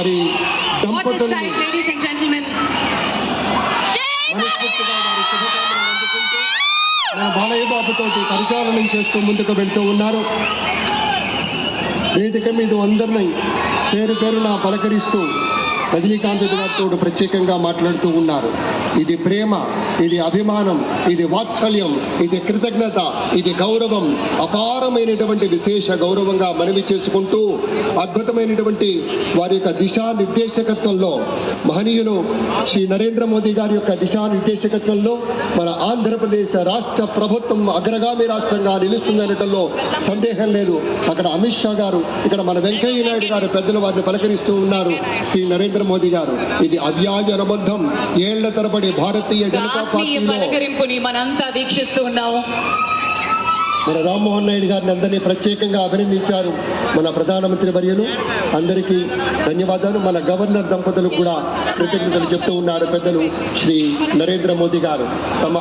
వారి What is దంపతుల్ని sight, ladies and gentlemen? మనస్ఫూర్తిగా వారి శుభకామనలు అందుకుంటూ మన బాలయ్య బాబుతోటి పరిచాలనం చేస్తూ ముందుకు వెళ్తూ ఉన్నారు. వేదిక మీద అందరినీ పేరు పేరున పలకరిస్తూ రజనీకాంత్ గారితో ప్రత్యేకంగా మాట్లాడుతూ ఉన్నారు. ఇది ప్రేమ, ఇది అభిమానం, ఇది వాత్సల్యం, ఇది కృతజ్ఞత, ఇది గౌరవం, అపారమైనటువంటి విశేష గౌరవంగా మనవి చేసుకుంటూ అద్భుతమైనటువంటి వారి యొక్క దిశానిర్దేశకత్వంలో మహనీయులు శ్రీ నరేంద్ర మోదీ గారి యొక్క దిశానిర్దేశకత్వంలో మన ఆంధ్రప్రదేశ్ రాష్ట్ర ప్రభుత్వం అగ్రగామి రాష్ట్రంగా నిలుస్తుందనటంలో సందేహం లేదు. అక్కడ అమిత్ షా గారు, ఇక్కడ మన వెంకయ్య నాయుడు గారు పెద్దలు వారిని పలకరిస్తూ ఉన్నారు. శ్రీ నరేంద్ర మోదీ గారు, ఇది అవ్యాజ అనుబంధం. ఏళ్ల తరబడి భారతీయ జనతా పార్టీలో పలకరింపుని మనంతా వీక్షిస్తూ ఉన్నాము. మన రామ్మోహన్ నాయుడు గారిని అందరినీ ప్రత్యేకంగా అభినందించారు మన ప్రధానమంత్రి వర్యులు. అందరికీ ధన్యవాదాలు. మన గవర్నర్ దంపతులకు కూడా కృతజ్ఞతలు చెప్తూ ఉన్నారు పెద్దలు శ్రీ నరేంద్ర మోదీ గారు. తమ